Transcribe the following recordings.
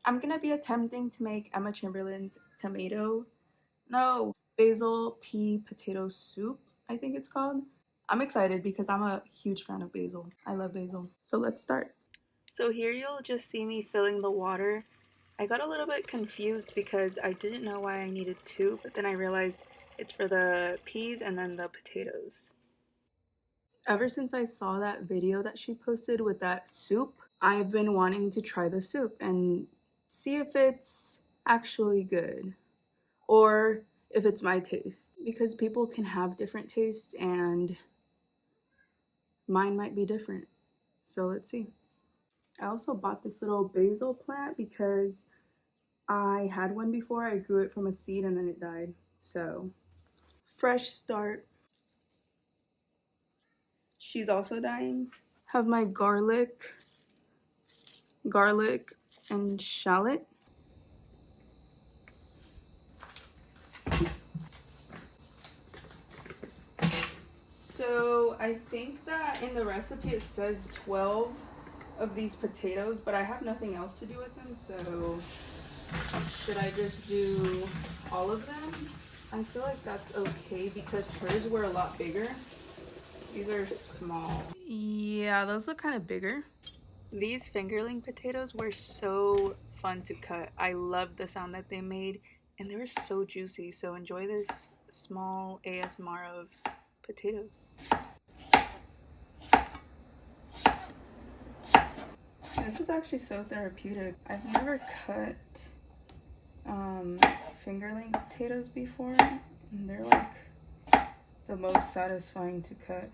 I'm gonna be attempting to make Emma Chamberlain's basil pea potato soup, I think it's called. I'm excited because I'm a huge fan of basil. I love basil. So let's start. So here you'll just see me filling the water. I got a little bit confused because I didn't know why I needed two, but then I realized it's for the peas and then the potatoes. Ever since I saw that video that she posted with that soup, I've been wanting to try the soup and see if it's actually good or if it's my taste, because people can have different tastes and mine might be different. So let's see. I also bought this little basil plant because I had one before. I grew it from a seed and then it died. So, fresh start. She's also dying. Have my garlic and shallot. So I think that in the recipe it says 12 of these potatoes, but I have nothing else to do with them, so should I just do all of them? I feel like that's okay because hers were a lot bigger. These are small. Yeah, those look kind of bigger. These fingerling potatoes were so fun to cut. I loved the sound that they made, and they were so juicy. So enjoy this small ASMR of potatoes. This is actually so therapeutic. I've never cut fingerling potatoes before, and they're like the most satisfying to cut.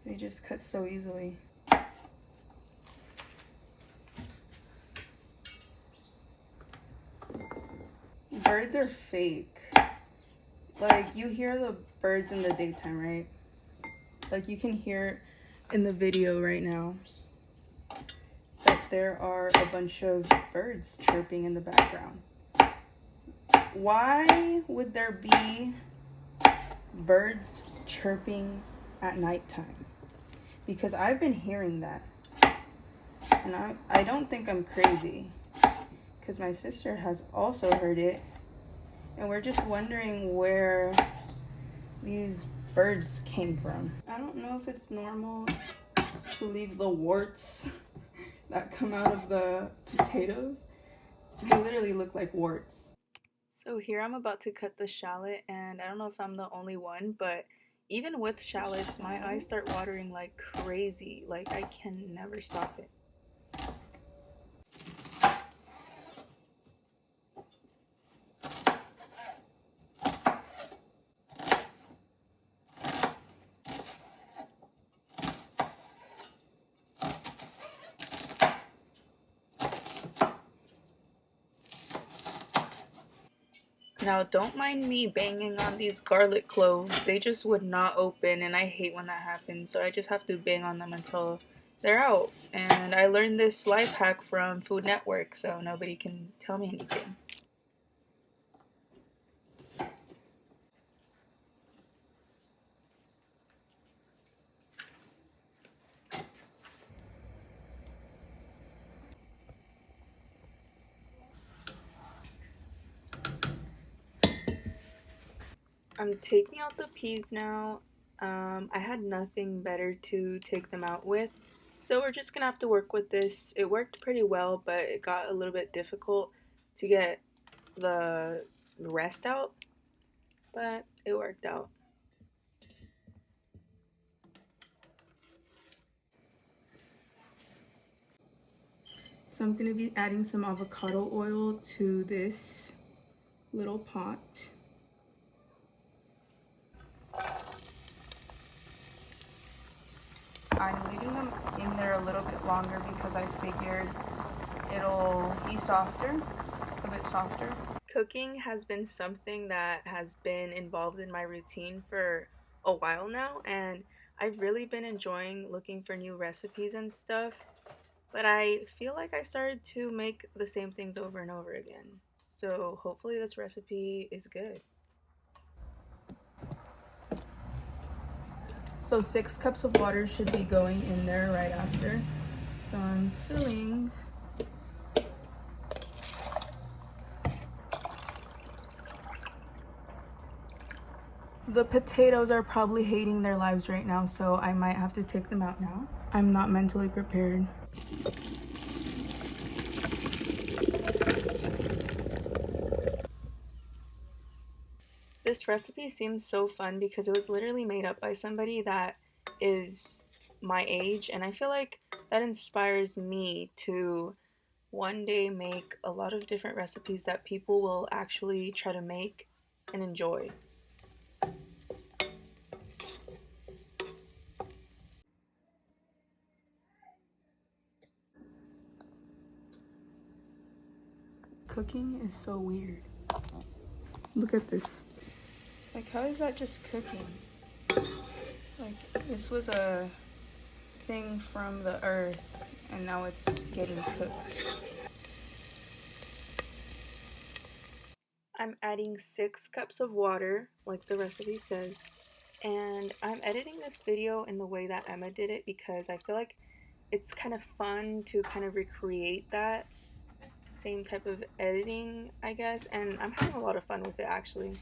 They just cut so easily. Birds are fake. Like, you hear the birds in the daytime, right? Like, you can hear in the video right now that there are a bunch of birds chirping in the background. Why would there be birds chirping at nighttime? Because I've been hearing that. And I don't think I'm crazy, because my sister has also heard it. And we're just wondering where these birds came from. I don't know if it's normal to leave the warts that come out of the potatoes. They literally look like warts. So here I'm about to cut the shallot, and I don't know if I'm the only one, but even with shallots, my eyes start watering like crazy. Like, I can never stop it. Now, don't mind me banging on these garlic cloves. They just would not open, and I hate when that happens, so I just have to bang on them until they're out. And I learned this life hack from Food Network, so nobody can tell me anything. I'm taking out the peas now. I had nothing better to take them out with, so we're just gonna have to work with this. It worked pretty well, but it got a little bit difficult to get the rest out, but it worked out. So I'm gonna be adding some avocado oil to this little pot. I'm leaving them in there a little bit longer because I figured it'll be softer, a bit softer. Cooking has been something that has been involved in my routine for a while now, and I've really been enjoying looking for new recipes and stuff, but I feel like I started to make the same things over and over again. So hopefully this recipe is good. So 6 cups of water should be going in there right after. So I'm filling The potatoes are probably hating their lives right now, so I might have to take them out now. I'm not mentally prepared. This recipe seems so fun because it was literally made up by somebody that is my age, and I feel like that inspires me to one day make a lot of different recipes that people will actually try to make and enjoy. Cooking is so weird. Look at this. Like, how is that just cooking? Like, this was a thing from the earth and now it's getting cooked. I'm adding 6 cups of water, like the recipe says, and I'm editing this video in the way that Emma did it because I feel like it's kind of fun to kind of recreate that same type of editing, I guess, and I'm having a lot of fun with it actually.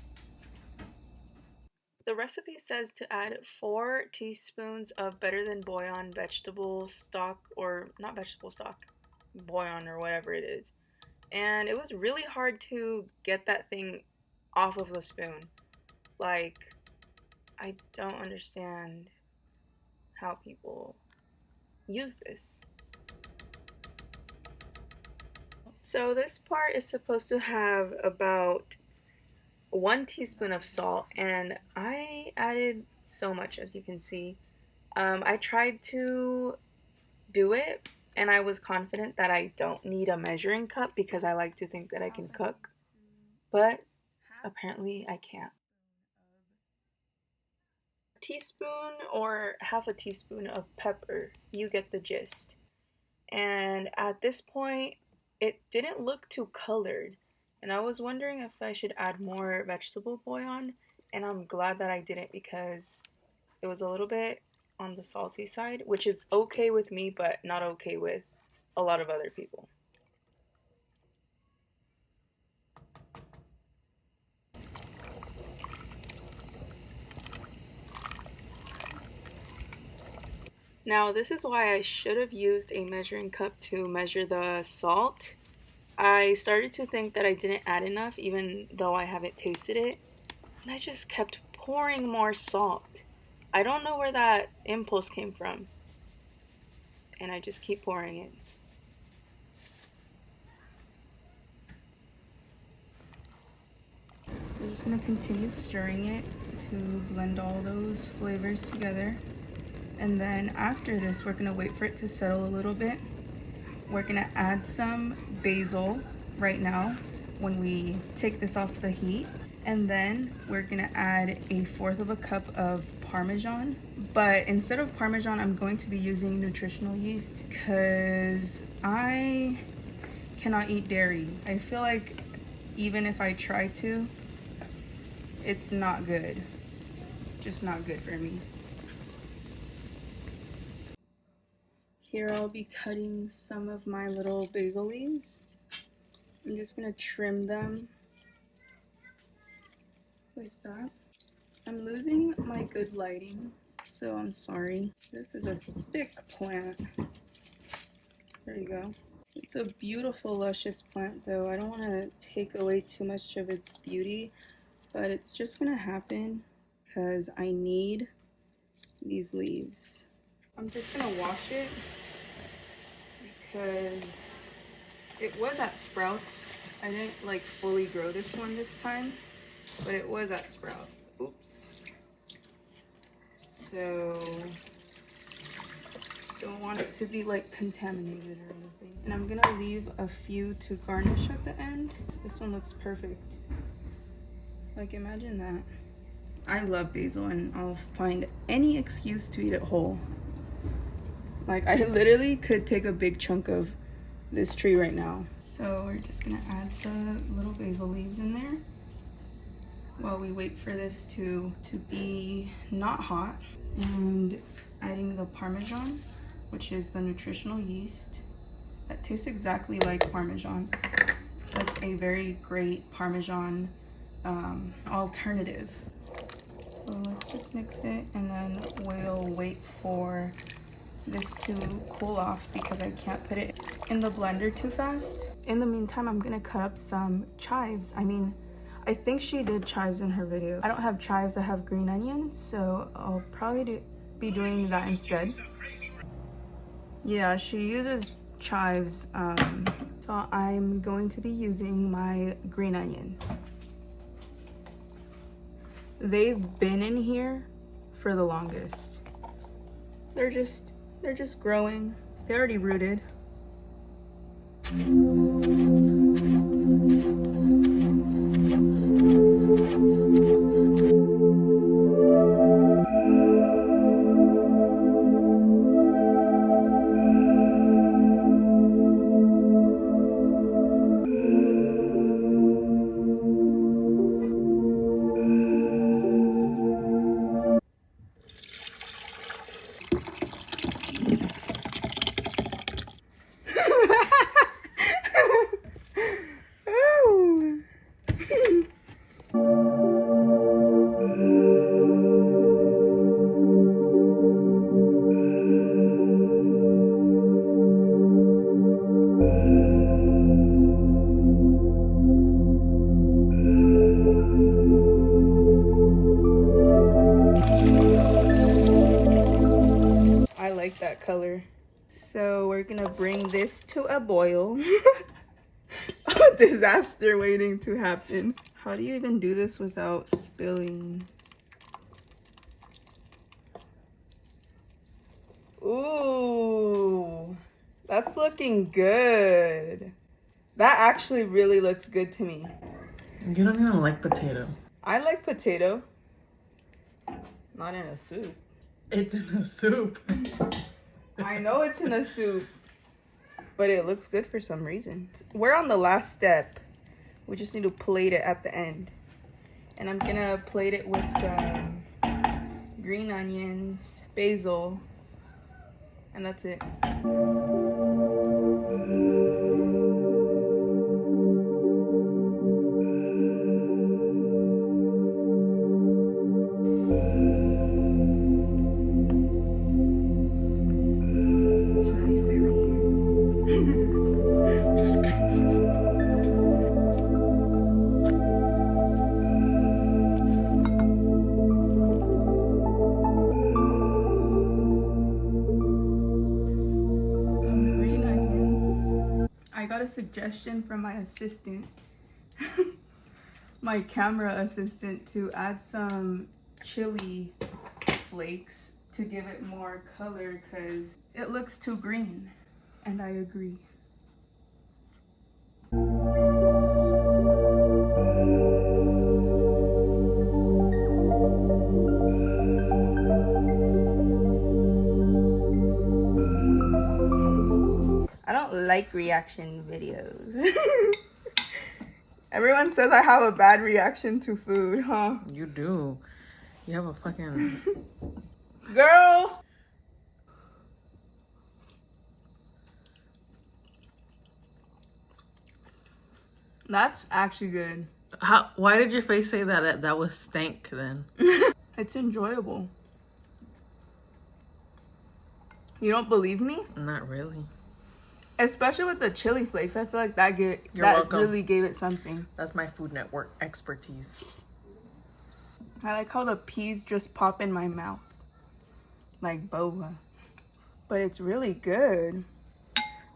The recipe says to add 4 teaspoons of better than bouillon vegetable stock, or not vegetable stock, bouillon or whatever it is. And it was really hard to get that thing off of the spoon. Like, I don't understand how people use this. So this part is supposed to have about 1 teaspoon of salt, and I added so much, as you can see. I tried to do it, and I was confident that I don't need a measuring cup because I like to think that I can cook, but apparently I can't. A teaspoon or half a teaspoon of pepper, you get the gist. And at this point, it didn't look too colored, and I was wondering if I should add more vegetable bouillon, and I'm glad that I didn't because it was a little bit on the salty side, which is okay with me, but not okay with a lot of other people. Now, this is why I should have used a measuring cup to measure the salt. I started to think that I didn't add enough, even though I haven't tasted it, and I just kept pouring more salt. I don't know where that impulse came from, and I just keep pouring it. We're just gonna continue stirring it to blend all those flavors together. And then after this, we're gonna wait for it to settle a little bit. We're gonna add some basil right now when we take this off the heat. And then we're gonna add 1/4 of a cup of Parmesan. But instead of Parmesan, I'm going to be using nutritional yeast because I cannot eat dairy. I feel like even if I try to, it's not good. Just not good for me. Here I'll be cutting some of my little basil leaves. I'm just gonna trim them like that. I'm losing my good lighting, so I'm sorry. This is a thick plant. There you go. It's a beautiful, luscious plant though. I don't want to take away too much of its beauty, but it's just gonna happen because I need these leaves. I'm just gonna wash it because it was at Sprouts. I didn't like fully grow this one this time, but it was at Sprouts. Oops. So don't want it to be like contaminated or anything. And I'm gonna leave a few to garnish at the end. This one looks perfect. Like, imagine that. I love basil and I'll find any excuse to eat it whole. Like, I literally could take a big chunk of this tree right now. So we're just gonna add the little basil leaves in there while we wait for this to be not hot. And adding the Parmesan, which is the nutritional yeast that tastes exactly like Parmesan. It's like a very great Parmesan alternative. So let's just mix it and then we'll wait for this to cool off because I can't put it in the blender too fast. In the meantime, I'm gonna cut up some chives. I think she did chives in her video. I don't have chives, I have green onions, so I'll probably be doing that instead. Yeah, she uses chives, so I'm going to be using my green onion. They've been in here for the longest. They're just growing. They're already rooted. I like that color. So we're gonna bring this to a boil. A disaster waiting to happen. How do you even do this without spilling? Ooh, that's looking good. That actually really looks good to me. You don't even like potato. I like potato. Not in a soup. It's in a soup. I know it's in a soup, but it looks good for some reason. We're on the last step. We just need to plate it at the end. And I'm gonna plate it with some green onions, basil, and that's it. A suggestion from my assistant, my camera assistant, to add some chili flakes to give it more color because it looks too green, and I agree. I don't like reaction videos. Everyone says I have a bad reaction to food, huh? You do. You have a fucking... Girl! That's actually good. Why did your face say that was stank then? It's enjoyable. You don't believe me? Not really. Especially with the chili flakes, I feel like that really gave it something. That's my Food Network expertise. I like how the peas just pop in my mouth. Like boba. But it's really good.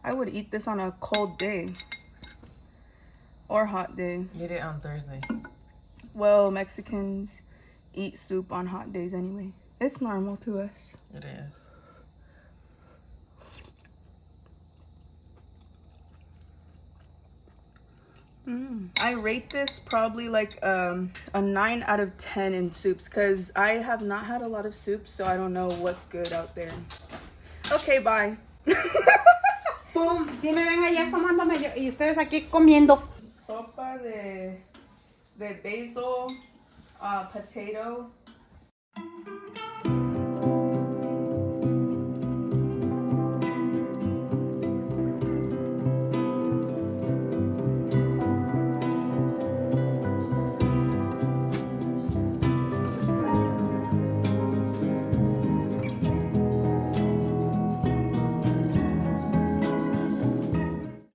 I would eat this on a cold day. Or hot day. Eat it on Thursday. Well, Mexicans eat soup on hot days anyway. It's normal to us. It is. I rate this probably like a 9 out of 10 in soups because I have not had a lot of soups, so I don't know what's good out there. Okay, bye. Sí me ven allá asomándome y ustedes aquí comiendo. Sopa de basil, potato,